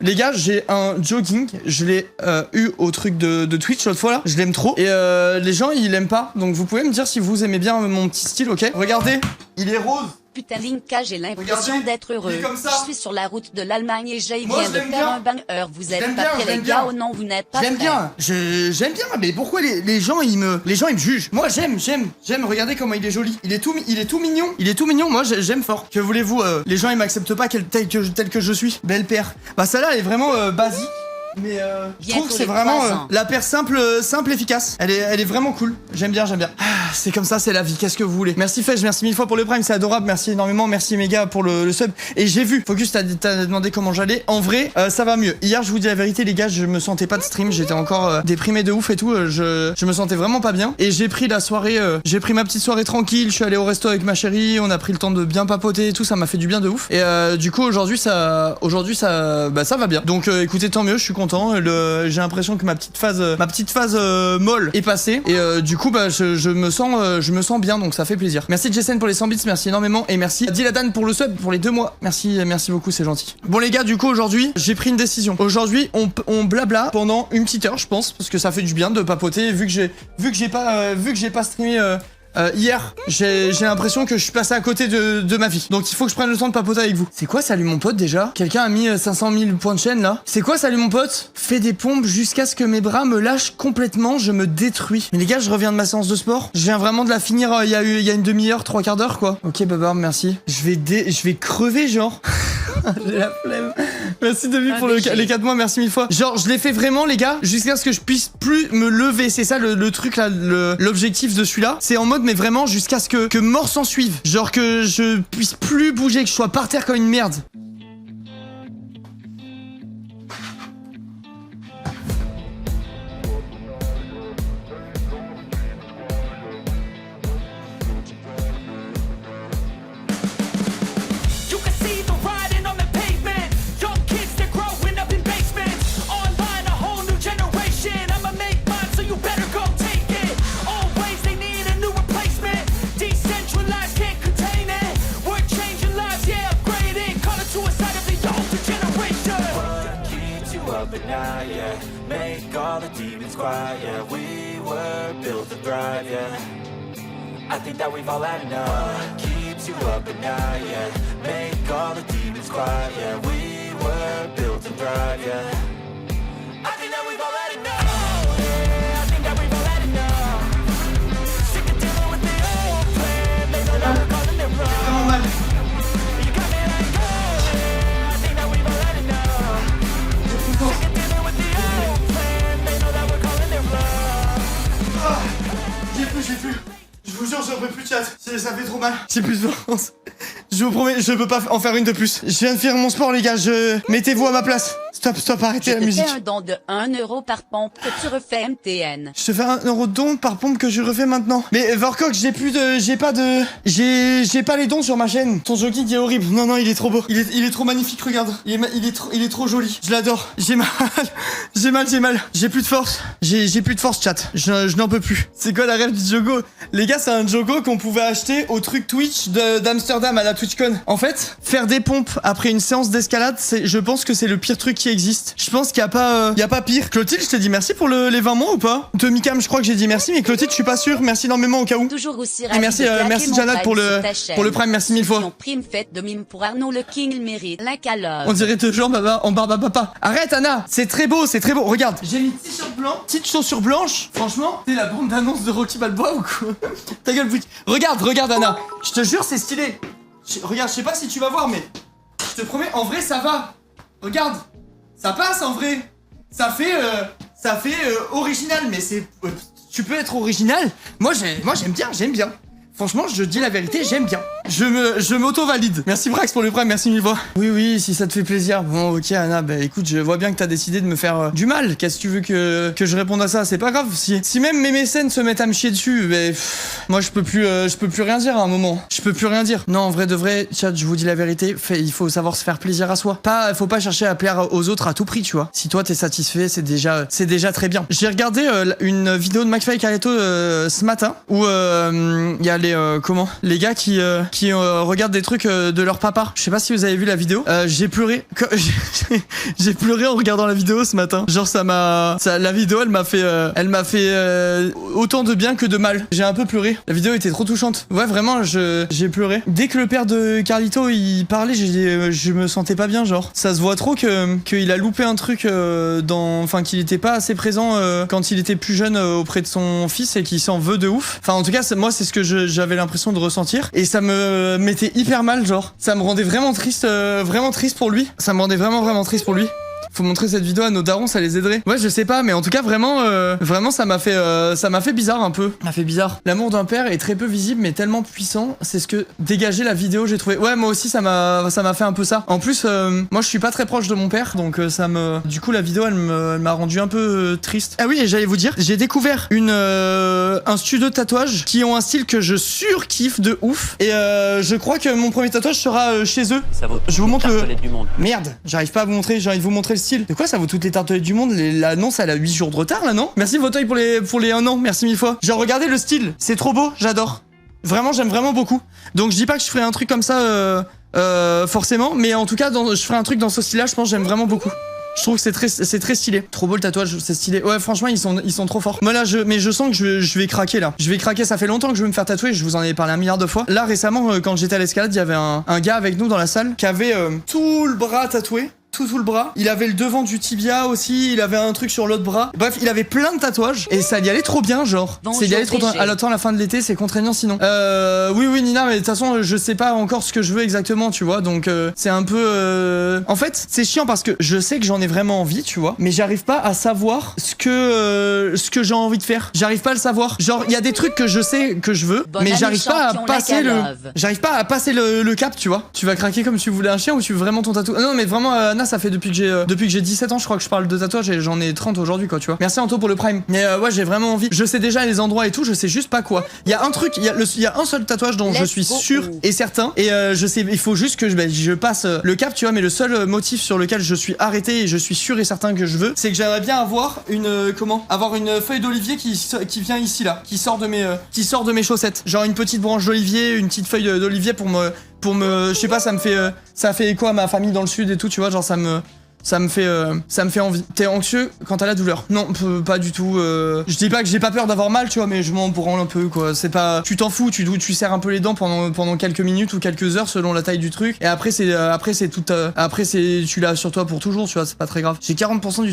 Les gars, j'ai un jogging, je l'ai eu au truc de Twitch l'autre fois là, je l'aime trop. Et les gens ils l'aiment pas, donc vous pouvez me dire si vous aimez bien mon petit style, ok? Regardez, il est rose. Putain Linka, j'ai l'impression d'être heureux. Je suis sur la route de l'Allemagne et j'ai viens de faire un banger. Vous êtes pas prêts les gars ou non, vous n'êtes pas prêts. J'aime bien, mais pourquoi les gens ils me jugent? Moi j'aime, regardez comment il est joli. Il est tout mignon, moi j'aime fort. Que voulez-vous, les gens ils m'acceptent pas tel que je suis. Belle paire. Bah celle-là elle est vraiment basique. Mais je trouve que c'est vraiment la paire simple efficace. Elle est vraiment cool. J'aime bien. Ah, c'est comme ça, c'est la vie. Qu'est-ce que vous voulez? Merci Fesh, merci mille fois pour le prime, c'est adorable. Merci énormément, merci méga pour le sub. Et j'ai vu, Focus t'as demandé comment j'allais. En vrai, ça va mieux. Hier, je vous dis la vérité, les gars, je me sentais pas de stream. J'étais encore déprimé de ouf et tout. Je me sentais vraiment pas bien. Et j'ai pris la soirée, j'ai pris ma petite soirée tranquille. Je suis allé au resto avec ma chérie. On a pris le temps de bien papoter et tout. Ça m'a fait du bien de ouf. Et du coup, aujourd'hui, ça va bien. Donc, écoutez, tant mieux. Je suis content. J'ai l'impression que ma petite phase molle est passée et du coup bah je me sens bien, donc ça fait plaisir. Merci Jason pour les 100 bits, merci énormément, et merci Diladan pour le sub pour les 2 mois. Merci beaucoup, c'est gentil. Bon les gars, du coup aujourd'hui j'ai pris une décision. Aujourd'hui on blabla pendant une petite heure je pense, parce que ça fait du bien de papoter vu que j'ai pas streamé hier. J'ai l'impression que je suis passé à côté de ma vie. Donc il faut que je prenne le temps de papoter avec vous. C'est quoi salut mon pote déjà? Quelqu'un a mis 500 000 points de chaîne là. C'est quoi salut mon pote? Fais des pompes jusqu'à ce que mes bras me lâchent complètement, je me détruis. Mais les gars, je reviens de ma séance de sport. Je viens vraiment de la finir il y a une demi-heure, 3/4 d'heure quoi. Ok Babar, merci. Je vais crever genre. J'ai la flemme. Merci Demi pour les 4 mois, merci mille fois. Genre je l'ai fait vraiment les gars, jusqu'à ce que je puisse plus me lever. C'est ça le truc là, l'objectif de celui-là. C'est en mode mais vraiment jusqu'à ce que mort s'en suive. Genre que je puisse plus bouger, que je sois par terre comme une merde. Make all the demons quiet, yeah. We were built to thrive, yeah. I think that we've all had enough. What keeps you up at night, yeah. Make all the demons quiet, yeah. We were built to thrive, yeah. I think that we've all had enough. Yeah, I think that we've all had enough. Sick of dealing with the old plan. They know that we're calling it wrong. You got me like, oh, yeah. I think that we've all had enough. Sick of dealing with the old plan. They know that we're calling it wrong. Ah, j'ai plus. Je vous jure, j'en peux plus de chat. Ça fait trop mal. J'ai plus de force. Je vous promets, je peux pas en faire une de plus. Je viens de faire mon sport, les gars. Mettez-vous à ma place. Stop, arrêtez la musique. Je te fais un don de 1 euro par pompe que tu refais MTN. Je te fais 1 euro de don par pompe que je refais maintenant. Mais Vorcock, j'ai pas les dons sur ma chaîne. Ton jogging est horrible. Non, il est trop beau. Il est trop magnifique, regarde. Il est trop joli. Je l'adore. J'ai mal. J'ai plus de force. J'ai plus de force, chat. Je n'en peux plus. C'est quoi la rêve du Jogo? Les gars, c'est un Jogo qu'on pouvait acheter au truc Twitch d'Amsterdam à la TwitchCon. En fait, faire des pompes après une séance d'escalade, je pense que c'est le pire truc qui existe. Je pense qu'il y a pas pire. Clotilde, je t'ai dit merci pour les 20 mois ou pas? Tomicam, je crois que j'ai dit merci, mais Clotilde, je suis pas sûr. Merci énormément au cas où. Toujours aussi et merci Janat pour le prime, merci mille fois. Prime fête de mime pour Arnaud le King, il mérite. On dirait toujours Baba en barbe à papa. Arrête Anna, c'est très beau. Regarde, j'ai mis t-shirt blanc, petite chaussure blanche. Franchement, c'est la bande d'annonce de Rocky Balboa ou quoi? Ta gueule, regarde Anna. Je te jure, c'est stylé. Regarde, je sais pas si tu vas voir, mais je te promets, en vrai, ça va. Regarde, ça passe en vrai. Ça fait original, mais tu peux être original. Moi j'aime bien. Franchement, je dis la vérité, j'aime bien. Je m'auto-valide. Merci Brax pour le prime, merci mille fois. Oui, si ça te fait plaisir. Bon, ok Anna, bah écoute, je vois bien que t'as décidé de me faire du mal. Qu'est-ce que tu veux que je réponde à ça? C'est pas grave. Si même mes mécènes se mettent à me chier dessus, bah, moi je peux plus rien dire à un moment. Je peux plus rien dire. Non, en vrai de vrai, chat, je vous dis la vérité, il faut savoir se faire plaisir à soi. Faut pas chercher à plaire aux autres à tout prix, tu vois. Si toi t'es satisfait, c'est déjà très bien. J'ai regardé une vidéo de McFly et Carletto ce matin où il y a les gars qui qui regardent des trucs de leur papa. Je sais pas si vous avez vu la vidéo. J'ai pleuré. J'ai pleuré en regardant la vidéo ce matin. Genre la vidéo elle m'a fait autant de bien que de mal. J'ai un peu pleuré. La vidéo était trop touchante. Ouais vraiment j'ai pleuré. Dès que le père de Carlito il parlait, je me sentais pas bien genre. Ça se voit trop qu'il a loupé un truc enfin qu'il était pas assez présent quand il était plus jeune auprès de son fils et qu'il s'en veut de ouf. Enfin en tout cas moi c'est ce que j'avais l'impression de ressentir et ça me mettait hyper mal genre. Ça me rendait vraiment triste pour lui. Ça me rendait vraiment triste pour lui. Faut montrer cette vidéo à nos darons, ça les aiderait. Ouais, je sais pas, mais en tout cas, vraiment, ça m'a fait bizarre un peu. Ça m'a fait bizarre. L'amour d'un père est très peu visible, mais tellement puissant. C'est ce que dégageait la vidéo, j'ai trouvé. Ouais, moi aussi, ça m'a fait un peu ça. En plus, moi, je suis pas très proche de mon père, donc du coup, la vidéo, elle m'a rendu un peu triste. Ah oui, et j'allais vous dire, j'ai découvert un studio de tatouage qui ont un style que je surkiffe de ouf. Et je crois que mon premier tatouage sera chez eux. Je vous montre le. Merde, j'arrive pas à vous montrer. J'ai envie de vous montrer le style. De quoi ça vaut toutes les tartelettes du monde? L'annonce elle a 8 jours de retard là non? Merci Fauteuil pour les 1 an, merci 1000 fois. Genre regardez le style, c'est trop beau, j'adore. Vraiment j'aime vraiment beaucoup. Donc je dis pas que je ferai un truc comme ça forcément, mais en tout cas je ferai un truc dans ce style là, je pense que j'aime vraiment beaucoup. Je trouve que c'est très stylé. Trop beau le tatouage, c'est stylé. Ouais, franchement, ils sont trop forts. Moi là, mais je sens que je vais craquer là. Je vais craquer, ça fait longtemps que je veux me faire tatouer, je vous en ai parlé 1 milliard de fois. Là, récemment, quand j'étais à l'escalade, il y avait un gars avec nous dans la salle qui avait tout le bras tatoué. Tout le bras. Il avait le devant du tibia aussi, il avait un truc sur l'autre bras. Bref, il avait plein de tatouages et ça y allait trop bien, genre. C'est y allait trop bien. À l'automne, la fin de l'été, c'est contraignant sinon. Oui, Nina, mais de toute façon, je sais pas encore ce que je veux exactement, tu vois. Donc, c'est un peu. En fait, c'est chiant parce que je sais que j'en ai vraiment envie, tu vois. Mais j'arrive pas à savoir ce que j'ai envie de faire. J'arrive pas à le savoir. Genre, il y a des trucs que je sais que je veux, mais j'arrive pas à passer le cap, tu vois. Tu vas craquer comme si tu voulais un chien ou tu veux vraiment ton tatouage. Non, mais vraiment, ça fait depuis que j'ai 17 ans, je crois que je parle de tatouage et j'en ai 30 aujourd'hui, quoi, tu vois. Merci Anto pour le prime. Mais ouais, j'ai vraiment envie. Je sais déjà les endroits et tout, je sais juste pas quoi. Il y a un truc, il y a un seul tatouage dont je suis sûr et certain. Et je sais, il faut juste que je passe le cap, tu vois. Mais le seul motif sur lequel je suis arrêté et je suis sûr et certain que je veux, c'est que j'aimerais bien avoir avoir une feuille d'olivier qui vient ici là, qui sort de mes chaussettes. Genre une petite branche d'olivier, une petite feuille d'olivier pour me je sais pas, ça fait écho à ma famille dans le sud et tout, tu vois, genre ça me fait envie. T'es anxieux quant à la douleur? Non, pas du tout. Je dis pas que j'ai pas peur d'avoir mal, tu vois, mais je m'en branle un peu, quoi. C'est pas, tu t'en fous, tu serres un peu les dents pendant quelques minutes ou quelques heures selon la taille du truc. Et après tu l'as sur toi pour toujours, tu vois, c'est pas très grave. J'ai 40%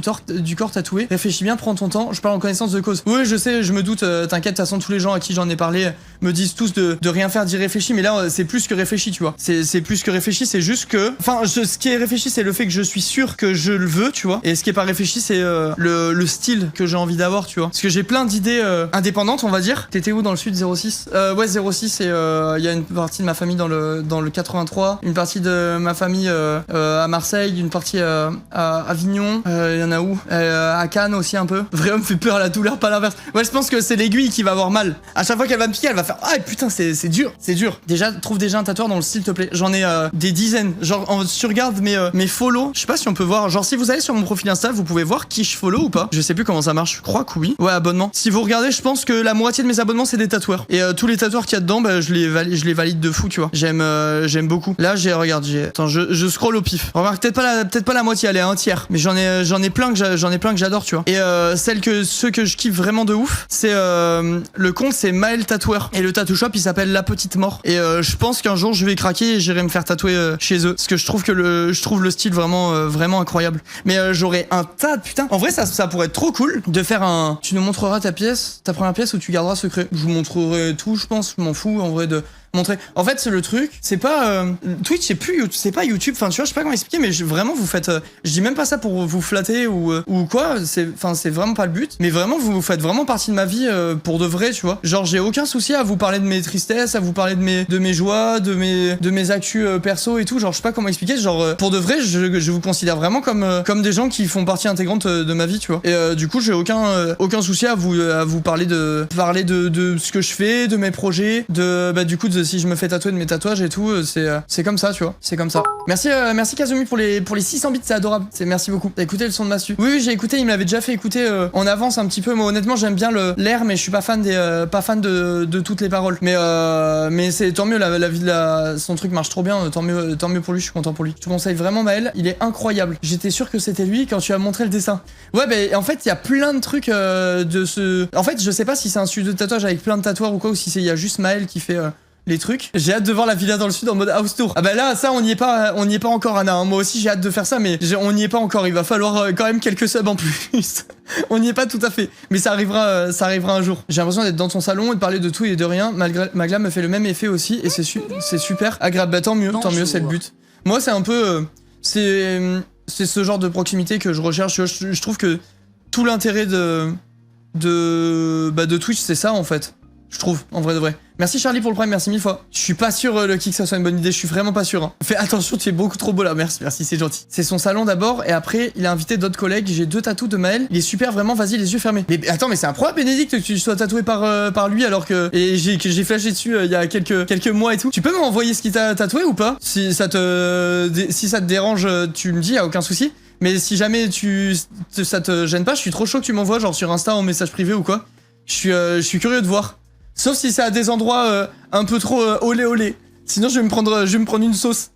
du corps tatoué. Réfléchis bien, prends ton temps. Je parle en connaissance de cause. Oui, je sais, je me doute. T'inquiète, de toute façon, tous les gens à qui j'en ai parlé me disent tous de rien faire d'y réfléchir. Mais là, c'est plus que réfléchi, tu vois. C'est plus que réfléchi, c'est juste que, ce qui est réfléchi, c'est le fait que je suis sûr que je le veux, tu vois. Et ce qui est pas réfléchi, c'est le style que j'ai envie d'avoir, tu vois. Parce que j'ai plein d'idées indépendantes, on va dire. T'étais où dans le sud, 06? Ouais, 06, et il y a une partie de ma famille dans le 83, une partie de ma famille à Marseille, une partie à Avignon, il y en a où? À Cannes aussi un peu. Vraiment me fait peur la douleur, pas l'inverse. Ouais, je pense que c'est l'aiguille qui va avoir mal. À chaque fois qu'elle va me piquer, elle va faire ah putain, c'est dur, c'est dur. Trouve déjà un tatoueur dans le style, s'il te plaît. J'en ai des dizaines. Genre, si tu regardes mes follow, je sais pas si on peut voir. Genre, si vous allez sur mon profil Insta, vous pouvez voir qui je follow ou pas. Je sais plus comment ça marche. Je crois que oui. Ouais, abonnement. Si vous regardez, je pense que la moitié de mes abonnements c'est des tatoueurs. Et tous les tatoueurs qu'il y a dedans, bah, je les valide de fou, tu vois. J'aime beaucoup. Là, attends, je scroll au pif. Remarque, peut-être pas la moitié, elle est à un tiers. Mais j'en ai plein que j'adore, tu vois. Et ceux que je kiffe vraiment de ouf, c'est le compte, c'est Maël Tatoueur. Et le tattoo shop, il s'appelle La Petite Mort. Et je pense qu'un jour je vais craquer et j'irai me faire tatouer chez eux. Parce que je trouve le style vraiment incroyable. Mais j'aurais un tas de putain. En vrai, ça pourrait être trop cool de faire un. Tu nous montreras ta première pièce ou tu garderas secret. Je vous montrerai tout, je pense. Je m'en fous en vrai de montrer. En fait, c'est le truc, c'est pas Twitch, c'est pas YouTube. Enfin, tu vois, je sais pas comment expliquer, mais vraiment vous faites. Je dis même pas ça pour vous flatter ou quoi. C'est vraiment pas le but. Mais vraiment, vous faites vraiment partie de ma vie pour de vrai, tu vois. Genre, j'ai aucun souci à vous parler de mes tristesses, à vous parler de mes joies, de mes actus perso et tout. Genre, je sais pas comment expliquer. Genre, pour de vrai, je vous considère vraiment comme des gens qui font partie intégrante de ma vie, tu vois. Et du coup, j'ai aucun souci à vous parler de ce que je fais, de mes projets, du coup de si je me fais tatouer de mes tatouages et tout, c'est comme ça, tu vois. C'est comme ça. Merci, merci Kazumi pour les 600 bits, c'est adorable. Merci beaucoup. T'as écouté le son de Mastu? Oui, j'ai écouté, il me l'avait déjà fait écouter en avance un petit peu. Moi, honnêtement, j'aime bien l'air, mais je suis pas fan de toutes les paroles. Mais c'est tant mieux, la vie de son truc marche trop bien, tant mieux pour lui, je suis content pour lui. Je te conseille vraiment Maël, il est incroyable. J'étais sûr que c'était lui quand tu as montré le dessin. Ouais, bah en fait, il y a plein de trucs de ce... En fait, je sais pas si c'est un studio de tatouage avec plein de tatoueurs ou quoi, ou si il y a juste Maël qui fait... les trucs. J'ai hâte de voir la villa dans le sud en mode house tour. Ah bah là, ça, on n'y est pas encore, Anna. Moi aussi, j'ai hâte de faire ça, mais on n'y est pas encore. Il va falloir quand même quelques subs en plus. On n'y est pas tout à fait. Mais ça arrivera un jour. J'ai l'impression d'être dans ton salon et de parler de tout et de rien. Magla me fait le même effet aussi et c'est super agréable. Bah tant mieux, c'est le but. Moi, c'est un peu... c'est ce genre de proximité que je recherche. Je trouve que tout l'intérêt de Twitch, c'est ça, en fait. Je trouve, en vrai de vrai. Merci Charlie pour le prime, merci 1000 fois. Je suis pas sûr, Lucky, que ça soit une bonne idée, je suis vraiment pas sûr. Hein. Fais attention, tu es beaucoup trop beau là, merci, c'est gentil. C'est son salon d'abord, et après, il a invité d'autres collègues. J'ai 2 tatous de Maël. Il est super, vraiment, vas-y, les yeux fermés. Mais attends, mais c'est improbable, Bénédicte, que tu sois tatoué par lui, alors que... Et j'ai flashé dessus il y a quelques mois et tout. Tu peux m'envoyer ce qu'il t'a tatoué ou pas? Si ça te dérange, tu me dis, y a aucun souci. Mais si jamais ça te gêne pas, je suis trop chaud que tu m'envoies, genre sur Insta en message privé ou quoi. Je suis curieux de voir. Sauf si c'est à des endroits un peu trop olé. Sinon, je vais me prendre une sauce.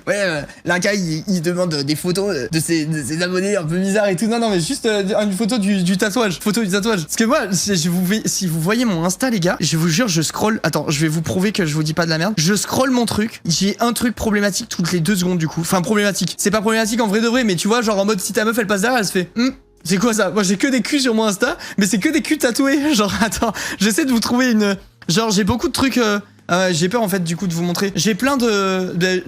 Ouais, là, gars, il demande des photos de ses abonnés un peu bizarres et tout. Non, mais juste une photo du tatouage. Photo du tatouage. Parce que moi, si vous voyez mon Insta, les gars, je vous jure, je scroll. Attends, je vais vous prouver que je vous dis pas de la merde. Je scroll mon truc. J'ai un truc problématique toutes les 2 secondes, du coup. Enfin, problématique. C'est pas problématique en vrai de vrai, mais tu vois, genre en mode si ta meuf, elle passe derrière, elle se fait... C'est quoi ça? Moi j'ai que des culs sur mon Insta, mais c'est que des culs tatoués. Genre attends, j'essaie de vous trouver une... Genre j'ai beaucoup de trucs... j'ai peur en fait du coup de vous montrer. J'ai plein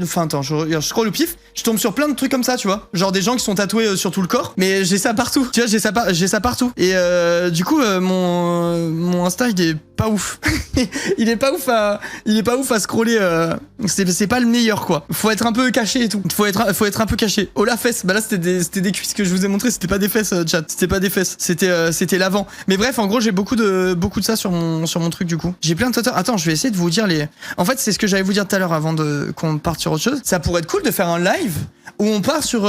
Enfin attends, je scroll au pif, je tombe sur plein de trucs comme ça, tu vois. Genre des gens qui sont tatoués sur tout le corps, mais j'ai ça partout. Tu vois, j'ai ça partout. Et du coup mon Insta il est pas ouf. il est pas ouf à scroller. C'est pas le meilleur quoi. Faut être un peu caché et tout. Faut être un peu caché. Oh la fesse, bah là c'était des cuisses que je vous ai montré, c'était pas des fesses chat. C'était pas des fesses, c'était l'avant. Mais bref, en gros j'ai beaucoup de ça sur mon truc du coup. J'ai plein de tatouages. Attends, je vais essayer de vous dire En fait, c'est ce que j'allais vous dire tout à l'heure avant qu'on parte sur autre chose. Ça pourrait être cool de faire un live où on part sur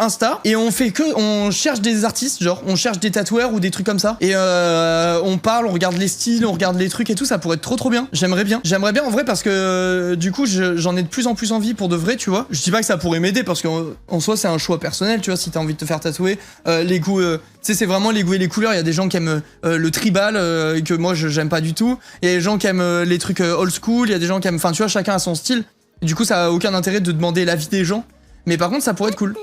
Insta et on cherche des artistes, genre on cherche des tatoueurs ou des trucs comme ça et on parle, on regarde les styles, on regarde les trucs et tout. Ça pourrait être trop bien. J'aimerais bien en vrai parce que du coup j'en ai de plus en plus envie pour de vrai, tu vois. Je dis pas que ça pourrait m'aider parce qu'en soi c'est un choix personnel, tu vois. Si t'as envie de te faire tatouer, les goûts, tu sais, c'est vraiment les goûts et les couleurs. Il y a des gens qui aiment le tribal que moi j'aime pas du tout. Il y a des gens qui aiment les trucs old school. Il y a des gens qui aiment, enfin tu vois, chacun a son style. Et du coup ça a aucun intérêt de demander l'avis des gens. Mais par contre ça pourrait être cool.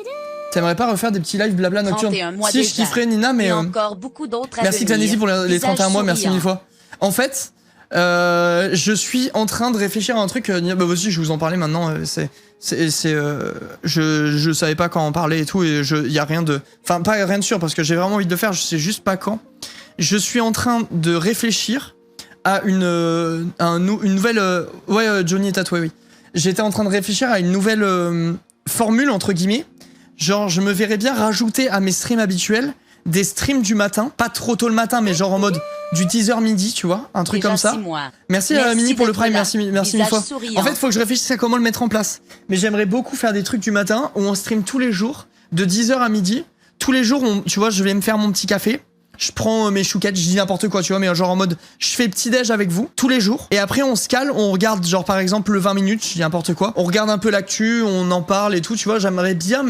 T'aimerais pas refaire des petits lives blabla nocturnes? Si, je kifferais Nina, mais... encore beaucoup d'autres. Merci Xanési pour les 31 mois, merci 1000 fois. En fait, je suis en train de réfléchir à un truc. Bah aussi, je vous en parlais maintenant. Je savais pas quand en parler et tout, et y a rien de... Enfin, pas rien de sûr, parce que j'ai vraiment envie de le faire, je sais juste pas quand. Je suis en train de réfléchir à une nouvelle... Johnny est tatoué, oui. J'étais en train de réfléchir à une nouvelle formule, entre guillemets. Genre, je me verrais bien rajouter à mes streams habituels des streams du matin, pas trop tôt le matin, mais genre en mode du 10h midi, tu vois, un truc comme ça. Merci Mini pour le prime, merci 1000 fois. En fait, faut que je réfléchisse à comment le mettre en place. Mais j'aimerais beaucoup faire des trucs du matin où on stream tous les jours, de 10h à midi. Tous les jours, tu vois, je vais me faire mon petit café. Je prends mes chouquettes, je dis n'importe quoi, tu vois, mais genre en mode, je fais petit déj avec vous, tous les jours. Et après, on se cale, on regarde, genre par exemple, le 20 minutes, je dis n'importe quoi. On regarde un peu l'actu, on en parle et tout, tu vois. J'aimerais bien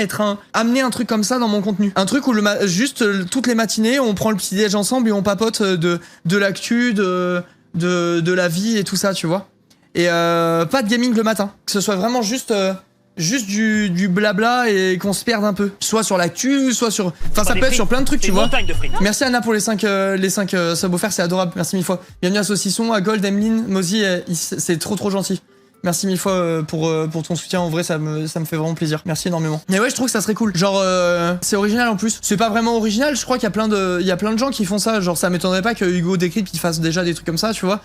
amener un truc comme ça dans mon contenu. Un truc où juste toutes les matinées, on prend le petit déj ensemble et on papote de l'actu, de la vie et tout ça, tu vois. Et pas de gaming le matin. Que ce soit vraiment juste du blabla et qu'on se perde un peu. Soit sur l'actu, soit sur... Enfin, ça peut être sur plein de trucs, tu vois. Merci Anna pour les 5 subs offerts, c'est adorable. Merci 1000 fois. Bienvenue à Saucisson, à Gold, Emeline, Mozy, c'est trop gentil. Merci 1000 fois pour ton soutien. En vrai, ça me fait vraiment plaisir. Merci énormément. Mais ouais, je trouve que ça serait cool. Genre, c'est original en plus. C'est pas vraiment original. Je crois qu'il y a plein de gens qui font ça. Genre, ça m'étonnerait pas que Hugo Décrypte il fasse déjà des trucs comme ça, tu vois.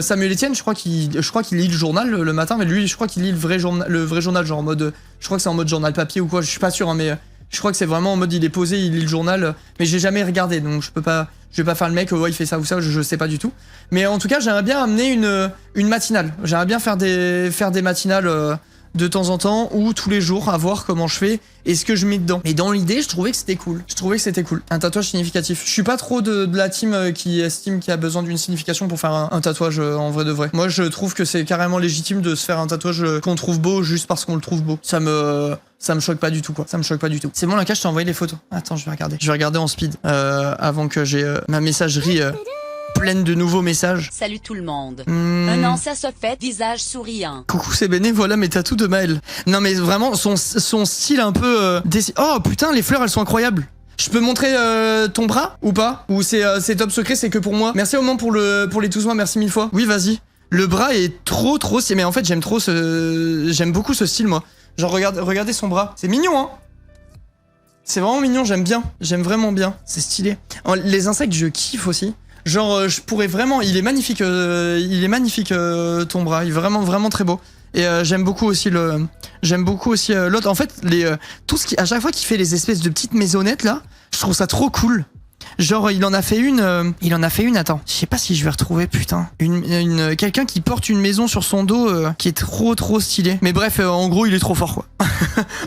Samuel Etienne, je crois qu'il lit le journal le matin, mais lui, je crois qu'il lit le vrai journal, genre en mode. Je crois que c'est en mode journal papier ou quoi. Je suis pas sûr, hein, mais Je crois que c'est vraiment en mode il est posé, il lit le journal, mais j'ai jamais regardé, donc je vais pas faire le mec, ouais il fait ça ou ça, je sais pas du tout. Mais en tout cas j'aimerais bien amener une matinale, j'aimerais bien faire des matinales de temps en temps ou tous les jours, à voir comment je fais et ce que je mets dedans. Mais dans l'idée, je trouvais que c'était cool. Un tatouage significatif. Je suis pas trop de la team qui estime qu'il y a besoin d'une signification pour faire un tatouage en vrai de vrai. Moi, je trouve que c'est carrément légitime de se faire un tatouage qu'on trouve beau juste parce qu'on le trouve beau. Ça me choque pas du tout, quoi. Ça me choque pas du tout. C'est bon, là, je t'ai envoyé les photos. Attends, je vais regarder. Je vais regarder en speed avant que j'ai ma messagerie pleine de nouveaux messages. Salut tout le monde. Un an ça se fait, visage souriant. Coucou, c'est Béné, voilà mes tatous de Maël. Non mais vraiment, son style un peu... Oh putain, les fleurs, elles sont incroyables. Je peux montrer ton bras ou pas? Ou c'est top secret, c'est que pour moi? Merci au moins pour les 12 mois, merci 1000 fois. Oui, vas-y. Le bras est trop stylé. Mais en fait, j'aime beaucoup ce style, moi. Genre, regardez son bras. C'est mignon, hein? C'est vraiment mignon, j'aime bien. J'aime vraiment bien. C'est stylé. Les insectes, je kiffe aussi. Genre, je pourrais vraiment... Il est magnifique ton bras. Il est vraiment très beau. Et j'aime beaucoup aussi l'autre. En fait, tout ce qui... À chaque fois qu'il fait les espèces de petites maisonnettes, là, je trouve ça trop cool. Genre, il en a fait une, attends. Je sais pas si je vais retrouver, putain. Quelqu'un qui porte une maison sur son dos, qui est trop stylé. Mais bref, en gros, il est trop fort, quoi.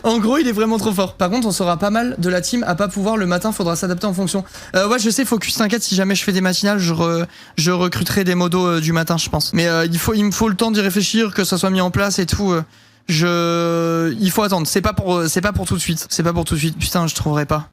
En gros, il est vraiment trop fort. Par contre, on sera pas mal de la team à pas pouvoir le matin, faudra s'adapter en fonction. Ouais, je sais, Focus, t'inquiète, si jamais je fais des matinales, je recruterai des modos du matin, je pense. Mais il me faut le temps d'y réfléchir, que ça soit mis en place et tout. Il faut attendre. C'est pas pour tout de suite. Putain, je trouverai pas.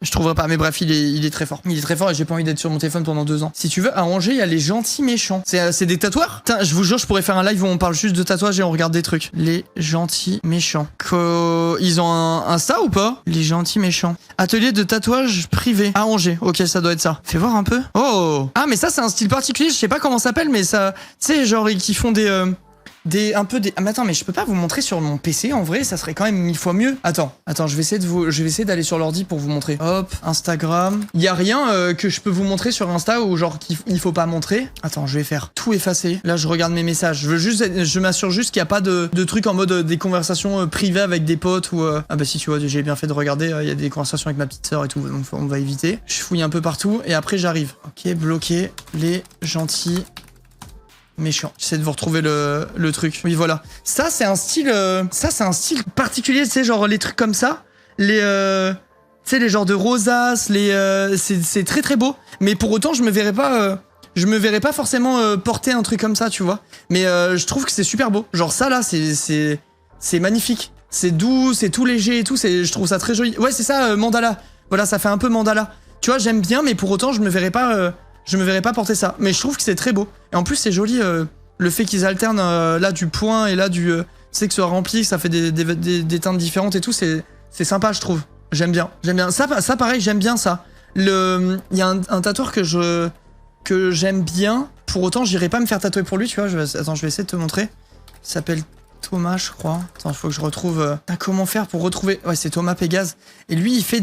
Mais bref, il est très fort. Il est très fort et j'ai pas envie d'être sur mon téléphone pendant 2 ans. Si tu veux, à Angers, il y a les gentils méchants. C'est des tatoueurs? Putain, je vous jure, je pourrais faire un live où on parle juste de tatouage et on regarde des trucs. Les gentils méchants. Ils ont un Insta ou pas? Les gentils méchants. Atelier de tatouage privé à Angers. Ok, ça doit être ça. Fais voir un peu. Oh! Ah, mais ça, c'est un style particulier. Je sais pas comment ça s'appelle, mais ça, tu sais, genre, qui font Ah mais attends, mais je peux pas vous montrer sur mon PC, en vrai, ça serait quand même 1000 fois mieux. Attends, je vais essayer d'aller sur l'ordi pour vous montrer. Hop, Instagram. Y a rien que je peux vous montrer sur Insta ou genre qu'il faut pas montrer. Attends, je vais faire tout effacer. Là, je regarde mes messages. Je m'assure juste qu'il y a pas de trucs en mode des conversations privées avec des potes ou Ah bah si, tu vois, j'ai bien fait de regarder, il y a des conversations avec ma petite sœur et tout, donc on va éviter. Je fouille un peu partout et après j'arrive. Ok, bloquer les gentils méchant. J'essaie de vous retrouver le truc. Oui, voilà. Ça, c'est un style particulier, tu sais, genre les trucs comme ça. Tu sais, les genres de rosaces, c'est très beau. Mais pour autant, je me verrais pas forcément porter un truc comme ça, tu vois. Mais je trouve que c'est super beau. Genre ça, là, c'est magnifique. C'est doux, c'est tout léger et tout. Je trouve ça très joli. Ouais, c'est ça, mandala. Voilà, ça fait un peu mandala. Tu vois, j'aime bien, mais pour autant, je me verrais pas porter ça. Mais je trouve que c'est très beau. Et en plus, c'est joli, le fait qu'ils alternent là du point et là du... tu sais, que ce soit rempli, que ça fait des teintes différentes et tout, c'est sympa, je trouve. J'aime bien. Ça, pareil, j'aime bien ça. Il y a un tatoueur que j'aime bien. Pour autant, j'irai pas me faire tatouer pour lui, tu vois. Attends, je vais essayer de te montrer. Il s'appelle Thomas, je crois. Attends, il faut que je retrouve... comment faire pour retrouver... Ouais, c'est Thomas Pégase. Et lui, il fait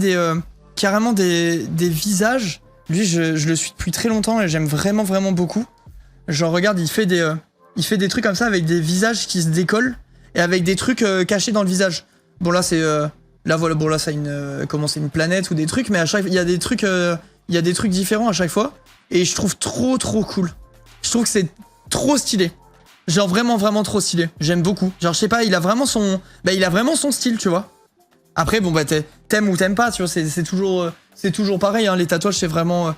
carrément des visages... Lui, je le suis depuis très longtemps et j'aime vraiment beaucoup. Genre, regarde, il fait des trucs comme ça avec des visages qui se décollent et avec des trucs cachés dans le visage. Bon, là, c'est... Là, voilà, bon, là, c'est c'est une planète ou des trucs, mais à chaque... Il y a des trucs différents à chaque fois. Et je trouve trop cool. Je trouve que c'est trop stylé. Genre, vraiment trop stylé. J'aime beaucoup. Genre, je sais pas, il a vraiment son style, tu vois. Après, bon, bah, t'aimes ou t'aimes pas, tu vois, c'est toujours pareil, hein, les tatouages, c'est vraiment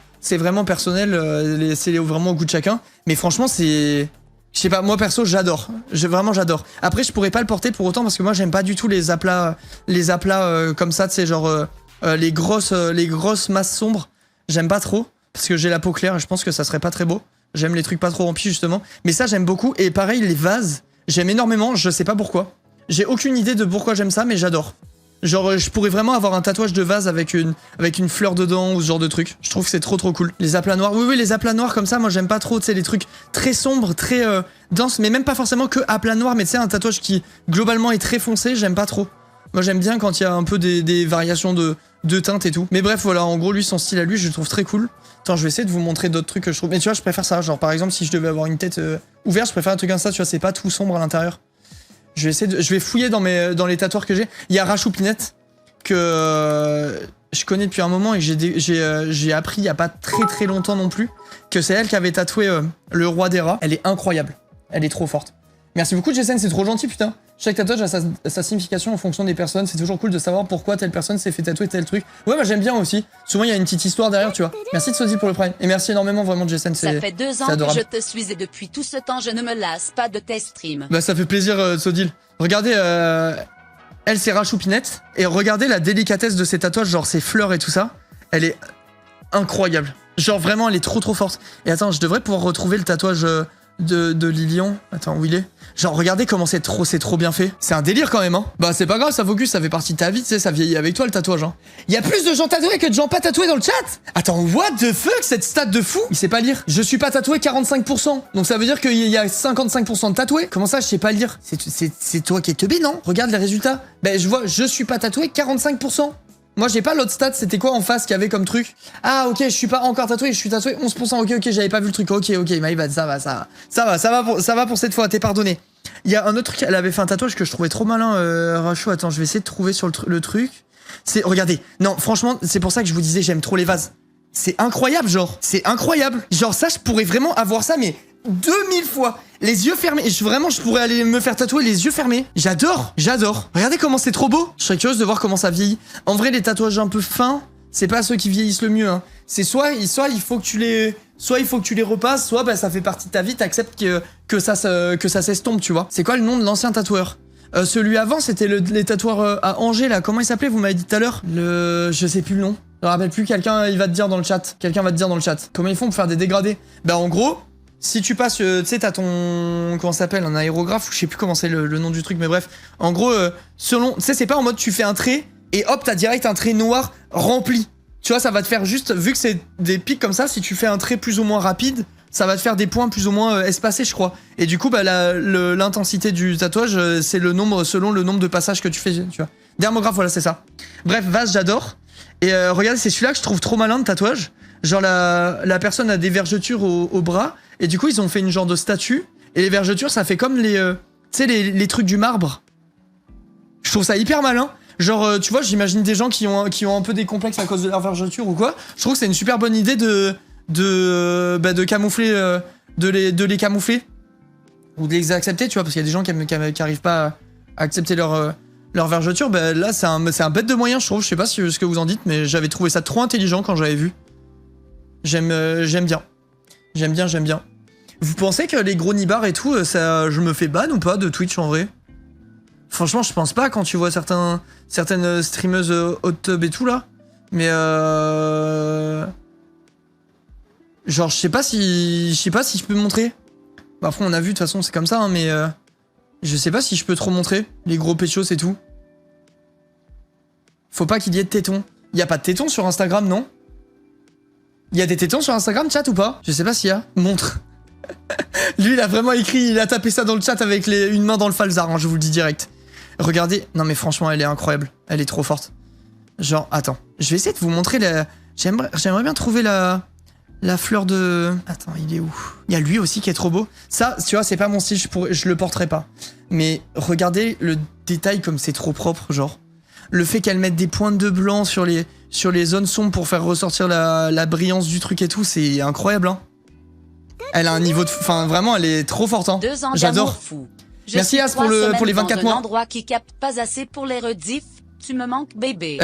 personnel, c'est vraiment au goût de chacun. Mais franchement, je sais pas, moi perso, j'adore. J'adore. Après, je pourrais pas le porter pour autant parce que moi, j'aime pas du tout les aplats comme ça, tu sais, genre les grosses masses sombres. J'aime pas trop parce que j'ai la peau claire et je pense que ça serait pas très beau. J'aime les trucs pas trop remplis, justement. Mais ça, j'aime beaucoup. Et pareil, les vases, j'aime énormément, je sais pas pourquoi. J'ai aucune idée de pourquoi j'aime ça, mais j'adore. Genre, je pourrais vraiment avoir un tatouage de vase avec une fleur dedans ou ce genre de truc. Je trouve que c'est trop cool. Les aplats noirs, oui, les aplats noirs comme ça, moi j'aime pas trop, tu sais, les trucs très sombres, très denses, mais même pas forcément que aplats noirs, mais tu sais, un tatouage qui globalement est très foncé, j'aime pas trop. Moi j'aime bien quand il y a un peu des variations de teintes et tout. Mais bref, voilà, en gros, lui, son style à lui, je le trouve très cool. Attends, je vais essayer de vous montrer d'autres trucs que je trouve. Mais tu vois, je préfère ça. Genre, par exemple, si je devais avoir une tête ouverte, je préfère un truc comme ça, tu vois, c'est pas tout sombre à l'intérieur. Je vais fouiller dans les tatouages que j'ai. Il y a Rachoupinette que je connais depuis un moment et que j'ai appris il y a pas très longtemps non plus que c'est elle qui avait tatoué le roi des rats. Elle est incroyable. Elle est trop forte. Merci beaucoup Jason, c'est trop gentil putain. Chaque tatouage a sa signification en fonction des personnes. C'est toujours cool de savoir pourquoi telle personne s'est fait tatouer tel truc. Ouais, bah j'aime bien aussi. Souvent il y a une petite histoire derrière, tu vois. Merci de Sozy pour le prime. Et merci énormément vraiment Jason. Ça fait 2 ans que je te suis et depuis tout ce temps je ne me lasse pas de tes streams. Bah ça fait plaisir Sodil. Regardez, elle c'est Rachoupinette. Et regardez la délicatesse de ses tatouages, genre ses fleurs et tout ça. Elle est incroyable. Genre vraiment elle est trop forte. Et attends, je devrais pouvoir retrouver le tatouage... de Lilian. Attends, où il est? Genre, regardez comment c'est trop bien fait. C'est un délire quand même, hein. Bah, c'est pas grave, ça focus, ça fait partie de ta vie, tu sais, ça vieillit avec toi le tatouage, hein. Il y a plus de gens tatoués que de gens pas tatoués dans le chat. Attends, what the fuck, cette stat de fou? Il sait pas lire. Je suis pas tatoué 45%. Donc ça veut dire qu'il y a 55% de tatoués. Comment ça, je sais pas lire? C'est toi qui es teubé, non? Regarde les résultats. Ben, je vois, je suis pas tatoué 45%. Moi, j'ai pas l'autre stat, c'était quoi en face qu'il y avait comme truc? Ah, ok, je suis pas encore tatoué, je suis tatoué 11%. Ok, j'avais pas vu le truc. Ok, my bad, ça va pour cette fois, t'es pardonné. Il y a un autre truc, elle avait fait un tatouage que je trouvais trop malin, Racho. Attends, je vais essayer de trouver sur le truc. C'est, regardez, non, franchement, c'est pour ça que je vous disais, j'aime trop les vases. C'est incroyable, genre, c'est incroyable. Genre, ça, je pourrais vraiment avoir ça, mais 2000 fois. Les yeux fermés. Vraiment, je pourrais aller me faire tatouer les yeux fermés. J'adore. Regardez comment c'est trop beau. Je serais curieuse de voir comment ça vieillit. En vrai, les tatouages un peu fins, c'est pas ceux qui vieillissent le mieux, hein. C'est soit il faut que tu les repasses, soit bah, ça fait partie de ta vie, t'acceptes que ça s'estompe, tu vois. C'est quoi le nom de l'ancien tatoueur? Celui avant, c'était les tatoueurs à Angers, là. Comment il s'appelait? Vous m'avez dit tout à l'heure. Je sais plus le nom. Je me rappelle plus. Quelqu'un, il va te dire dans le chat. Comment ils font pour faire des dégradés? Bah, en gros, si tu passes, tu sais, t'as ton... Comment ça s'appelle? Un aérographe? Je sais plus comment c'est le nom du truc, mais bref. En gros, selon... Tu sais, c'est pas en mode tu fais un trait, et hop, t'as direct un trait noir rempli. Tu vois, ça va te faire juste... Vu que c'est des pics comme ça, si tu fais un trait plus ou moins rapide, ça va te faire des points plus ou moins espacés, je crois. Et du coup, bah, l'intensité du tatouage, c'est le nombre, selon le nombre de passages que tu fais, tu vois. Dermographe, voilà, c'est ça. Bref, vase, j'adore. Et regardez, c'est celui-là que je trouve trop malin de tatouage. Genre, la personne a des vergetures au bras, et du coup, ils ont fait une genre de statue. Et les vergetures, ça fait comme les... tu sais, les trucs du marbre. Je trouve ça hyper malin. Genre, tu vois, j'imagine des gens qui ont un peu des complexes à cause de leur vergeture ou quoi. Je trouve que c'est une super bonne idée de camoufler, de les camoufler. Ou de les accepter, tu vois, parce qu'il y a des gens qui arrivent pas à accepter leur vergeture. Bah là, c'est un bête de moyen, je trouve. Je sais pas ce que vous en dites, mais j'avais trouvé ça trop intelligent quand j'avais vu. J'aime bien. J'aime bien. Vous pensez que les gros nibards et tout, ça, je me fais ban ou pas de Twitch en vrai? Franchement, je pense pas quand tu vois certaines streameuses hot tub et tout là. Mais genre, je sais pas si je peux montrer. Bah, après, on a vu, de toute façon, c'est comme ça, hein, mais je sais pas si je peux trop montrer les gros péchos et tout. Faut pas qu'il y ait de tétons. Y a pas de tétons sur Instagram, non? Y a des tétons sur Instagram, chat, ou pas? Je sais pas s'il y a. Montre. Lui, il a vraiment écrit, il a tapé ça dans le chat avec une main dans le falzar, hein, je vous le dis direct. Regardez. Non, mais franchement, elle est incroyable. Elle est trop forte. Genre, attends. Je vais essayer de vous montrer la... J'aimerais bien trouver la fleur de... Attends, il est où? Il y a lui aussi qui est trop beau. Ça, tu vois, c'est pas mon style, je le porterai pas. Mais regardez le détail comme c'est trop propre, genre. Le fait qu'elle mette des pointes de blanc sur les zones sombres pour faire ressortir la brillance du truc et tout, c'est incroyable, hein. Elle a un niveau de... Enfin, vraiment, elle est trop forte, hein. J'adore. Merci As pour les 24 mois. Un endroit qui capte pas assez pour les rediffs. Tu me manques, bébé.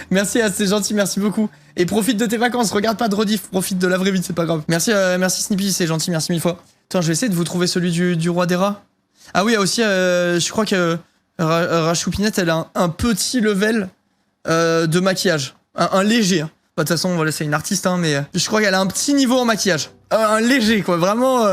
Merci As, c'est gentil, merci beaucoup. Et profite de tes vacances, regarde pas de rediff, profite de la vraie vie, c'est pas grave. Merci Snippy, c'est gentil, merci 1000 fois. Attends, je vais essayer de vous trouver celui du roi des rats. Ah oui, aussi, je crois que Rachoupinette, elle a un petit level de maquillage. Un léger. Hein. Bah, de toute façon, voilà, c'est une artiste, hein, mais je crois qu'elle a un petit niveau en maquillage. Un léger, quoi, vraiment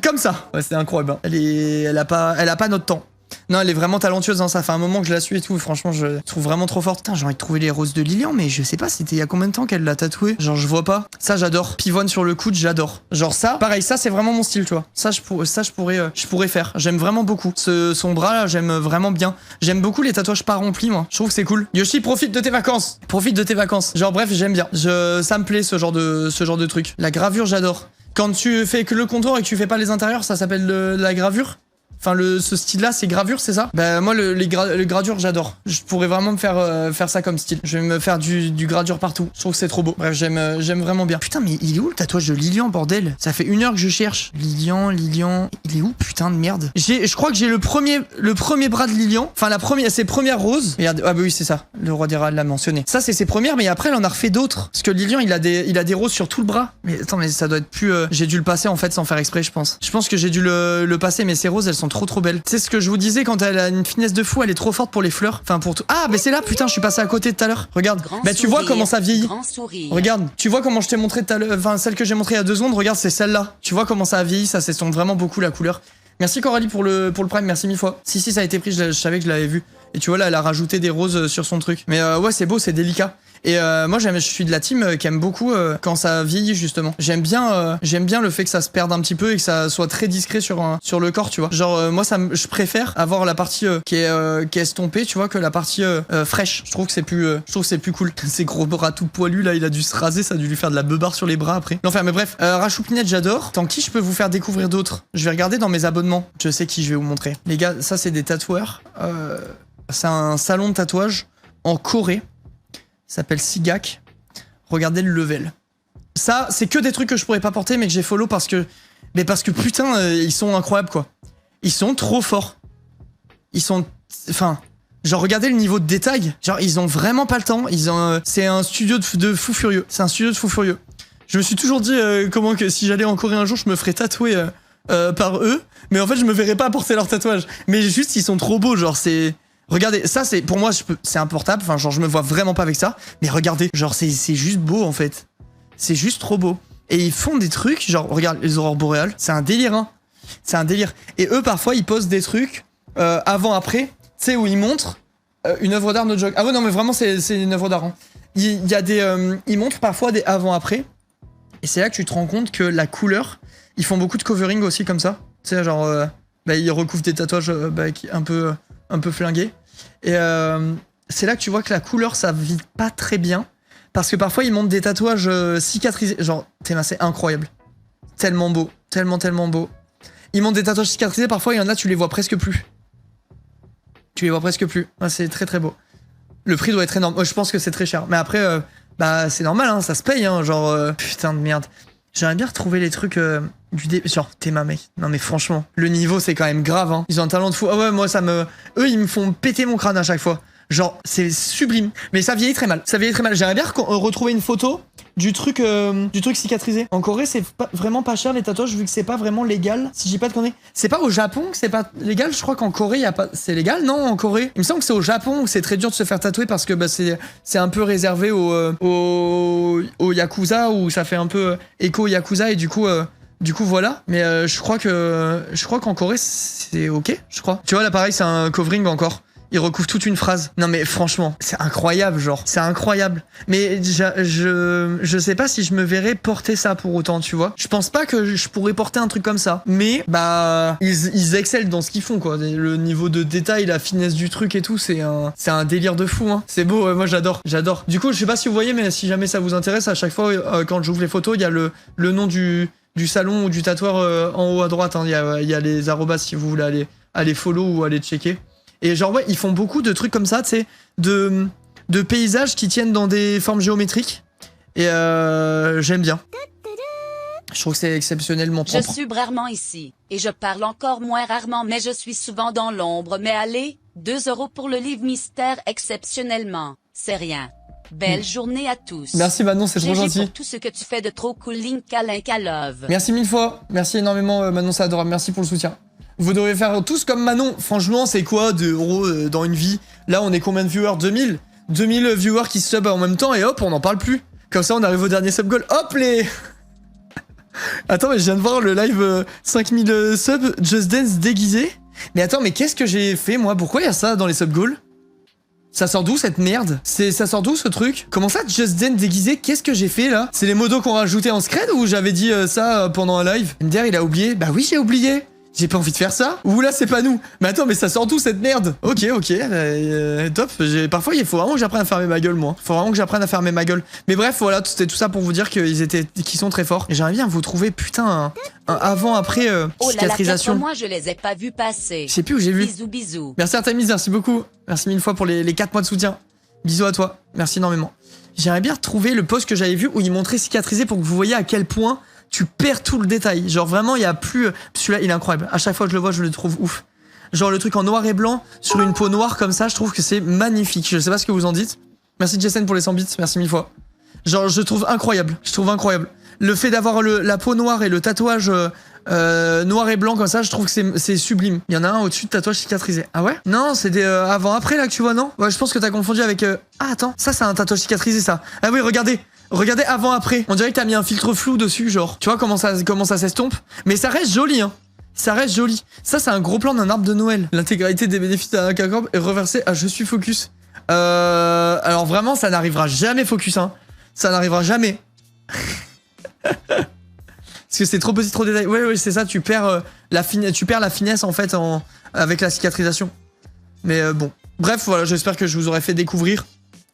comme ça. Ouais, c'est incroyable. Hein. Elle a pas notre temps. Non, elle est vraiment talentueuse, hein. Ça fait un moment que je la suis et tout. Franchement, je la trouve vraiment trop forte. Putain, j'ai envie de trouver les roses de Lilian, mais je sais pas, c'était il y a combien de temps qu'elle l'a tatoué. Genre, je vois pas. Ça, j'adore. Pivoine sur le coude, j'adore. Genre ça, pareil, ça, c'est vraiment mon style, tu vois. Ça, je pourrais faire. J'aime vraiment beaucoup. Son bras, là, j'aime vraiment bien. J'aime beaucoup les tatouages pas remplis, moi. Je trouve que c'est cool. Yoshi, profite de tes vacances. Genre, bref, j'aime bien. Ça me plaît, ce genre de truc. La gravure, j'adore. Quand tu fais que le contour et que tu fais pas les intérieurs, ça s'appelle la gravure. Enfin, ce style-là, c'est gravure, c'est ça? Bah, moi, les gradures, j'adore. Je pourrais vraiment me faire ça comme style. Je vais me faire du gradure partout. Je trouve que c'est trop beau. Bref, j'aime vraiment bien. Putain, mais il est où le tatouage de Lilian, bordel? Ça fait 1 heure que je cherche. Lilian, il est où? Putain de merde. Je crois que j'ai le premier bras de Lilian. Enfin, ses premières roses. Regarde, ah bah oui, c'est ça. Le roi des rats l'a mentionné. Ça, c'est ses premières, mais après, elle en a refait d'autres. Parce que Lilian, il a des roses sur tout le bras. Mais attends, mais ça doit être plus... J'ai dû le passer, en fait, sans faire exprès, je pense. Je pense que j'ai dû le passer, mais ces roses, elles sont trop belles. Tu sais ce que je vous disais, quand elle a une finesse de fou, elle est trop forte pour les fleurs. Enfin, pour tout. Ah, mais c'est là, putain, je suis passé à côté tout à l'heure. Regarde. Bah, tu vois comment ça vieillit. Regarde, tu vois comment je t'ai montré tout à l'heure. Enfin, celle que j'ai montrée il y a 2 secondes, regarde, c'est celle-là. Tu vois comment ça a vieilli, ça s'estompe vraiment beaucoup la couleur. Merci Coralie pour le prime, merci 1000 fois. Si, ça a été pris, je savais que je l'avais vu. Et tu vois, là, elle a rajouté des roses sur son truc. Mais ouais, c'est beau, c'est délicat. Et moi, je suis de la team qui aime beaucoup quand ça vieillit, justement. J'aime bien le fait que ça se perde un petit peu et que ça soit très discret sur le corps, tu vois. Genre, moi, je préfère avoir la partie qui est estompée, tu vois, que la partie fraîche. Je trouve que c'est plus cool. Ces gros bras tout poilus, là, il a dû se raser, ça a dû lui faire de la beubare sur les bras après. L'enfer, mais bref. Rachoupinette, j'adore. Tant qui je peux vous faire découvrir d'autres? Je vais regarder dans mes abonnements. Je sais qui je vais vous montrer. Les gars, ça, c'est des tatoueurs. C'est un salon de tatouage en Corée. Il s'appelle Sigak. Regardez le level. Ça, c'est que des trucs que je pourrais pas porter, mais que j'ai follow parce que putain, ils sont incroyables, quoi. Ils sont trop forts. Ils sont... Enfin... Genre, regardez le niveau de détail. Genre, ils ont vraiment pas le temps. C'est un studio de fou furieux. C'est un studio de fou furieux. Je me suis toujours dit comment que si j'allais en Corée un jour, je me ferais tatouer par eux. Mais en fait, je me verrais pas porter leur tatouage. Mais juste, ils sont trop beaux. Genre, c'est... Regardez, ça c'est pour moi c'est importable, enfin genre je me vois vraiment pas avec ça, mais regardez, genre c'est juste beau en fait. C'est juste trop beau. Et ils font des trucs, genre regarde les aurores boréales, c'est un délire hein. C'est un délire. Et eux parfois ils postent des trucs avant après, tu sais où ils montrent une œuvre d'art no joke. Ah ouais non mais vraiment c'est une œuvre d'art. Hein. Il y a ils montrent parfois des avant après. Et c'est là que tu te rends compte que la couleur, ils font beaucoup de covering aussi comme ça. Tu sais genre ils recouvrent des tatouages un peu flingués. Et c'est là que tu vois que la couleur ça vit pas très bien parce que parfois ils montent des tatouages cicatrisés, genre Théma c'est incroyable, tellement beau, tellement beau. Ils montent des tatouages cicatrisés, parfois il y en a tu les vois presque plus. Ouais, c'est très beau. Le prix doit être énorme. Je pense que c'est très cher, mais après c'est normal hein, ça se paye hein, genre putain de merde. J'aimerais bien retrouver les trucs genre Théma mec. Non mais franchement, le niveau c'est quand même grave hein. Ils ont un talent de fou. Ah ouais, moi eux ils me font péter mon crâne à chaque fois. Genre c'est sublime, mais ça vieillit très mal. J'aimerais bien retrouver une photo du truc cicatrisé. En Corée, c'est vraiment pas cher les tatouages vu que c'est pas vraiment légal. Si j'ai pas de conneries. C'est pas au Japon que c'est pas légal, je crois qu'en Corée, c'est légal non en Corée. Il me semble que c'est au Japon où c'est très dur de se faire tatouer parce que c'est un peu réservé aux yakuza où ça fait un peu écho yakuza et du coup voilà, mais je crois qu'en Corée c'est ok, je crois. Tu vois là pareil, c'est un covering encore. Il recouvre toute une phrase. Non mais franchement, c'est incroyable genre, c'est incroyable. Mais je sais pas si je me verrais porter ça pour autant, tu vois. Je pense pas que je pourrais porter un truc comme ça. Mais ils excellent dans ce qu'ils font quoi. Le niveau de détail, la finesse du truc et tout, c'est un délire de fou hein. C'est beau, moi j'adore. Du coup, je sais pas si vous voyez, mais si jamais ça vous intéresse, à chaque fois quand j'ouvre les photos, il y a le nom du salon ou du tatoueur en haut à droite. Hein. Il y a les arrobas si vous voulez aller follow ou aller checker. Et genre ouais, ils font beaucoup de trucs comme ça, tu sais, de paysages qui tiennent dans des formes géométriques. Et j'aime bien. Je trouve que c'est exceptionnellement propre. Je suis rarement ici, et je parle encore moins rarement, mais je suis souvent dans l'ombre. Mais allez, 2 € pour le livre mystère exceptionnellement. C'est rien. Belle journée à tous. Merci Manon, c'est trop gentil. pour tout ce que tu fais de trop cool, Linka Love. Merci 1000 fois. Merci énormément Manon, c'est adorable. Merci pour le soutien. Vous devez faire tous comme Manon. Franchement, c'est quoi 2 € dans une vie? Là, on est combien de viewers? 2000 viewers qui sub en même temps et hop, on n'en parle plus. Comme ça, on arrive au dernier sub goal. Hop les... Attends, mais je viens de voir le live 5000 subs Just Dance déguisé. Mais attends, mais qu'est-ce que j'ai fait moi? Pourquoi il y a ça dans les sub goals? Ça sort d'où cette merde? Ça sort d'où ce truc? Comment ça Just Dance déguisé? Qu'est-ce que j'ai fait là? C'est les modos qu'on rajoutait en scred ou j'avais dit ça pendant un live? Ender il a oublié? Bah oui j'ai oublié. J'ai pas envie de faire ça. Ou là, c'est pas nous. Mais attends, mais ça sort d'où cette merde? Ok, top. Parfois, il faut vraiment que j'apprenne à fermer ma gueule, moi. Faut vraiment que j'apprenne à fermer ma gueule. Mais bref, voilà, c'était tout ça pour vous dire qu'ils sont très forts. Et j'aimerais bien vous trouver, putain, un avant-après cicatrisation. Moi, je les ai pas vus passer. Je sais plus où j'ai vu. Bisous. Merci Artemis, merci beaucoup. Merci 1000 fois pour les 4 mois de soutien. Bisous à toi. Merci énormément. J'aimerais bien retrouver le post que j'avais vu où il montrait cicatriser pour que vous voyez à quel point tu perds tout le détail. Genre vraiment, il y a plus... Celui-là, il est incroyable. À chaque fois que je le vois, je le trouve ouf. Genre le truc en noir et blanc sur une peau noire comme ça, je trouve que c'est magnifique. Je sais pas ce que vous en dites. Merci Jason pour les 100 bits, merci 1000 fois. Genre je trouve incroyable. Je trouve incroyable. Le fait d'avoir la peau noire et le tatouage noir et blanc comme ça, je trouve que c'est sublime. Il y en a un au-dessus de tatouage cicatrisé. Ah ouais? Non, c'est des avant-après là que tu vois, non? Ouais, je pense que t'as confondu avec... Ah attends, ça c'est un tatouage cicatrisé ça. Ah oui, regardez. Regardez avant-après. On dirait que t'as mis un filtre flou dessus, genre. Tu vois comment ça s'estompe? Mais ça reste joli, hein. Ça reste joli. Ça, c'est un gros plan d'un arbre de Noël. L'intégralité des bénéfices d'un K-Corp est reversée à Je suis focus. Alors vraiment, ça n'arrivera jamais focus, hein. Ça n'arrivera jamais. Parce que c'est trop petit, trop détaillé. Ouais, c'est ça. Tu perds la finesse en fait avec la cicatrisation. Mais bon. Bref, voilà. J'espère que je vous aurai fait découvrir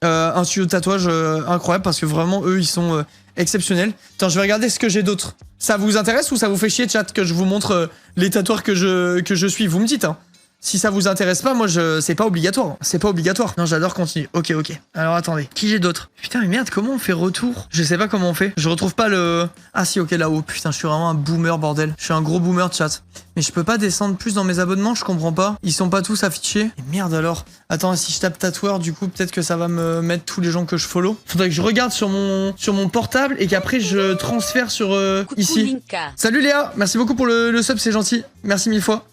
un studio de tatouage incroyable parce que vraiment eux ils sont exceptionnels. Attends, je vais regarder ce que j'ai d'autre. Ça vous intéresse ou ça vous fait chier, chat, que je vous montre les tatoueurs que je suis? Vous me dites, hein. Si ça vous intéresse pas, moi c'est pas obligatoire. C'est pas obligatoire. Non, j'adore continuer. Ok. Alors attendez. Qui j'ai d'autres? Putain, mais merde, comment on fait retour? Je sais pas comment on fait. Je retrouve pas le... Ah si, ok, là-haut. Putain, je suis vraiment un boomer, bordel. Je suis un gros boomer de chat. Mais je peux pas descendre plus dans mes abonnements, je comprends pas. Ils sont pas tous affichés. Et merde alors. Attends, si je tape tatoueur, du coup, peut-être que ça va me mettre tous les gens que je follow. Faudrait que je regarde sur mon portable et qu'après je transfère sur ici. Linka. Salut Léa, merci beaucoup pour le sub, c'est gentil. Merci 1000 fois.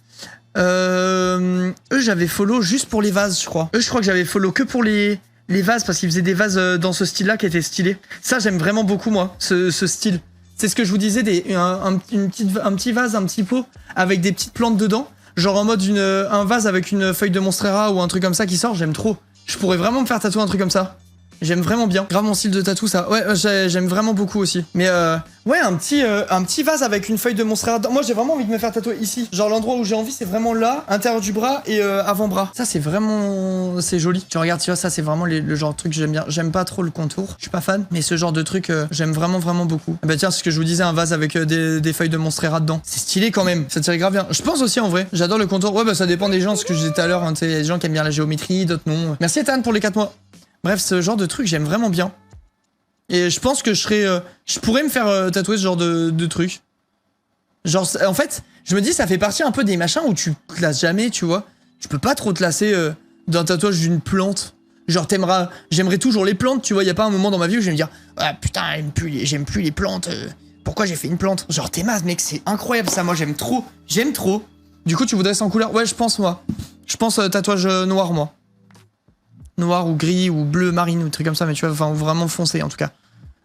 Eux, j'avais follow juste pour les vases, je crois. Eux, je crois que j'avais follow que pour les vases parce qu'ils faisaient des vases dans ce style-là qui étaient stylés. Ça, j'aime vraiment beaucoup, moi, ce style. C'est ce que je vous disais, un petit vase, un petit pot avec des petites plantes dedans. Genre en mode un vase avec une feuille de Monstera ou un truc comme ça qui sort, j'aime trop. Je pourrais vraiment me faire tatouer un truc comme ça. J'aime vraiment bien. Grave mon style de tatou, ça. Ouais, j'aime vraiment beaucoup aussi. Mais ouais, un petit vase avec une feuille de Monstera. Moi, j'ai vraiment envie de me faire tatouer ici. Genre l'endroit où j'ai envie, c'est vraiment là, intérieur du bras et avant-bras. Ça, c'est vraiment... C'est joli. Tu regardes, tu vois, ça, c'est vraiment le genre de truc que j'aime bien. J'aime pas trop le contour. Je suis pas fan. Mais ce genre de truc, j'aime vraiment beaucoup. Bah tiens, c'est ce que je vous disais, un vase avec des feuilles de Monstera dedans. C'est stylé quand même. Ça tirait grave bien. Je pense aussi, en vrai. J'adore le contour. Ouais, bah ça dépend des gens. Ce que je disais tout à l'heure, hein, tu sais, il y a des gens qui aiment bien la géométrie, d'autres non. Merci Ethan pour les 4 mois. Bref, ce genre de truc, j'aime vraiment bien. Et je pense que je pourrais me faire tatouer ce genre de truc. Genre, en fait, je me dis, ça fait partie un peu des machins où tu te lasses jamais, tu vois. Tu peux pas trop te lasser d'un tatouage d'une plante. Genre, j'aimerais toujours les plantes, tu vois. Y a pas un moment dans ma vie où je vais me dire, ah putain, j'aime plus les plantes. Pourquoi j'ai fait une plante? Genre, t'es masse, mec, c'est incroyable ça. Moi, j'aime trop. J'aime trop. Du coup, tu voudrais ça en couleur? Ouais, je pense, moi. Je pense tatouage noir, moi. Noir ou gris ou bleu marine ou truc comme ça, mais tu vois, enfin vraiment foncé en tout cas.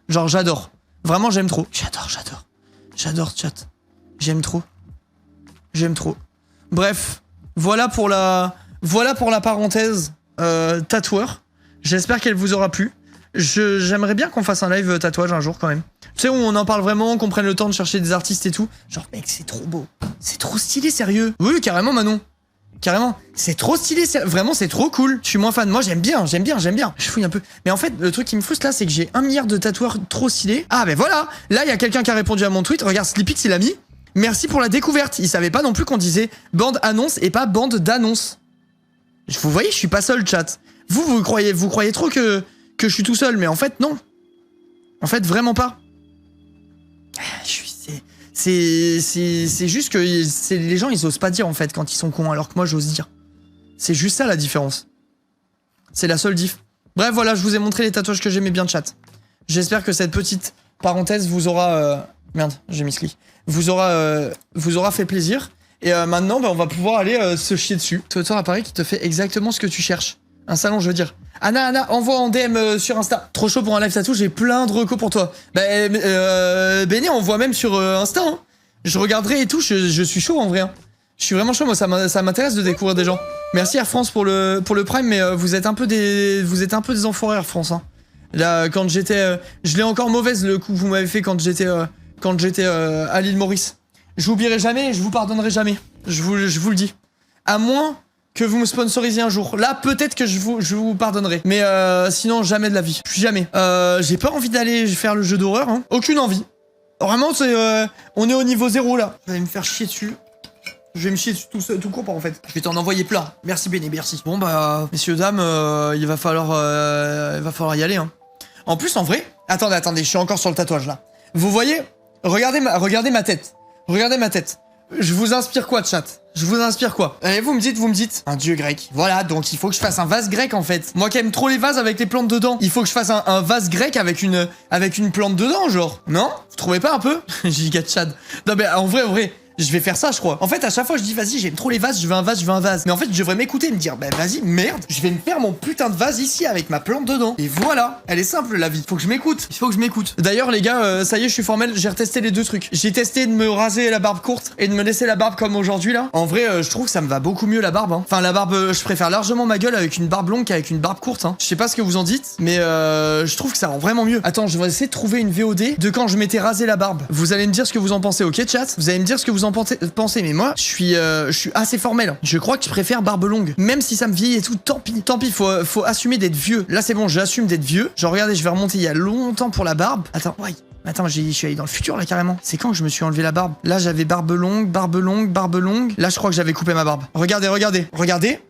Genre j'adore. Vraiment j'aime trop. J'adore chat. J'aime trop. Bref, voilà pour la parenthèse tatoueur. J'espère qu'elle vous aura plu. J'aimerais bien qu'on fasse un live tatouage un jour quand même. Tu sais, où on en parle vraiment, qu'on prenne le temps de chercher des artistes et tout. Genre mec, c'est trop beau. C'est trop stylé, sérieux. Oui, carrément Manon. Carrément, c'est trop stylé, vraiment c'est trop cool. Je suis moins fan, moi j'aime bien. Je fouille un peu. Mais en fait, le truc qui me frustre là, c'est que j'ai 1 milliard de tatoueurs trop stylés. Ah ben voilà, là il y a quelqu'un qui a répondu à mon tweet. Regarde, Sleepix il a mis. Merci pour la découverte. Il savait pas non plus qu'on disait bande annonce et pas bande d'annonce. Vous voyez, je suis pas seul, chat. Vous croyez trop que je suis tout seul, mais en fait non. En fait vraiment pas. C'est juste que les gens ils osent pas dire en fait quand ils sont cons alors que moi j'ose dire. C'est juste ça la différence. C'est la seule diff. Bref voilà, je vous ai montré les tatouages que j'aimais bien de chat. J'espère que cette petite parenthèse vous aura... Merde, j'ai mis Sli. Vous aura fait plaisir. Et maintenant bah, on va pouvoir aller se chier dessus. Tu as un appareil qui te fait exactement ce que tu cherches. Un salon je veux dire. Anna, envoie en DM sur Insta. Trop chaud pour un live tattoo, j'ai plein de recos pour toi. Bah, Benny, envoie même sur Insta. Hein. Je regarderai et tout, je suis chaud en vrai. Hein. Je suis vraiment chaud, moi ça m'intéresse de découvrir des gens. Merci Air France pour le Prime, mais vous êtes un peu des enfoirés Air France. Hein. Là, quand j'étais... je l'ai encore mauvaise le coup que vous m'avez fait quand j'étais à l'île Maurice. Je l'oublierai jamais et je vous pardonnerai jamais. Je vous le dis. À moins que vous me sponsorisiez un jour. Là, peut-être que je vous pardonnerai. Mais sinon, jamais de la vie. Jamais. J'ai pas envie d'aller faire le jeu d'horreur. Hein. Aucune envie. Vraiment, on est au niveau 0 là. Je vais me faire chier dessus. Je vais me chier dessus tout court en fait. Je vais t'en envoyer plein. Merci Béné, merci. Bon bah, messieurs, dames, il va falloir y aller. Hein. En plus, en vrai... Attendez, je suis encore sur le tatouage là. Vous voyez? Regardez ma tête. Regardez ma tête. Je vous inspire quoi, chat? Je vous inspire quoi? Et vous me dites, un dieu grec. Voilà, donc il faut que je fasse un vase grec en fait. Moi qui aime trop les vases avec les plantes dedans, il faut que je fasse un vase grec avec une plante dedans, genre. Non? Vous trouvez pas un peu? Giga Chad. Non mais en vrai, je vais faire ça, je crois. En fait, à chaque fois, je dis, vas-y, j'aime trop les vases, je veux un vase. Mais en fait, je devrais m'écouter et me dire, bah vas-y, merde, je vais me faire mon putain de vase ici avec ma plante dedans. Et voilà, elle est simple la vie. Faut que je m'écoute. Il faut que je m'écoute. D'ailleurs, les gars, ça y est, je suis formel, j'ai retesté les deux trucs. J'ai testé de me raser la barbe courte et de me laisser la barbe comme aujourd'hui là. En vrai, je trouve que ça me va beaucoup mieux la barbe. Hein. Enfin, la barbe, je préfère largement ma gueule avec une barbe longue qu'avec une barbe courte. Hein. Je sais pas ce que vous en dites, mais je trouve que ça rend vraiment mieux. Attends, je vais essayer de trouver une VOD de quand je m'étais rasé la barbe. Vous allez me dire ce que vous en pensez, ok, chat? Vous allez me dire ce que vous en pensez. Mais moi, je suis assez formel. Je crois que je préfère barbe longue. Même si ça me vieillit et tout, tant pis, faut assumer d'être vieux. Là, c'est bon, j'assume d'être vieux. Genre, regardez, je vais remonter il y a longtemps pour la barbe. Attends, je suis allé dans le futur, là, carrément. C'est quand que je me suis enlevé la barbe? Là, j'avais barbe longue. Là, je crois que j'avais coupé ma barbe. Regardez.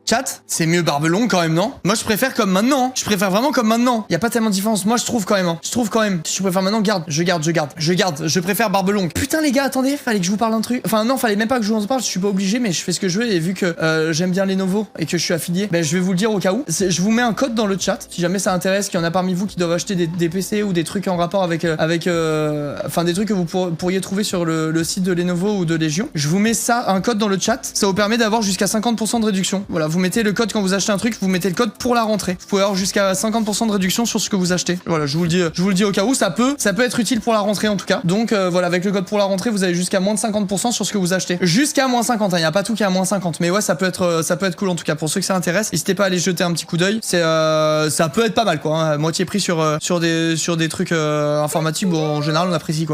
Chat, c'est mieux barbe longue quand même, non? Moi, je préfère comme maintenant. Je préfère vraiment comme maintenant. Y a pas tellement de différence. Moi, je trouve quand même. Hein. Si tu préfères maintenant, je préfère barbe longue. Putain, les gars, attendez, fallait que je vous parle d'un truc. Enfin, non, fallait même pas que je vous en parle. Je suis pas obligé, mais je fais ce que je veux. Et vu que j'aime bien Lenovo et que je suis affilié, ben, je vais vous le dire au cas où. Je vous mets un code dans le chat. Si jamais ça intéresse, qu'il y en a parmi vous qui doivent acheter des PC ou des trucs en rapport avec enfin, des trucs que vous pourriez trouver sur le site de Lenovo ou de Légion. Je vous mets ça, un code dans le chat. Ça vous permet d'avoir jusqu'à 50% de réduction. Voilà. Vous mettez le code quand vous achetez un truc, vous mettez le code pour la rentrée. Vous pouvez avoir jusqu'à 50% de réduction sur ce que vous achetez. Voilà, je vous le dis au cas où, ça peut être utile pour la rentrée en tout cas. Donc voilà, avec le code pour la rentrée, vous avez jusqu'à moins de 50% sur ce que vous achetez. Jusqu'à moins 50, il n'y a pas tout qui est à moins 50. Mais ouais, ça peut être cool en tout cas. Pour ceux que ça intéresse, n'hésitez pas à aller jeter un petit coup d'œil. Ça peut être pas mal quoi. Hein. Moitié prix sur des trucs informatiques, bon, en général on apprécie quoi.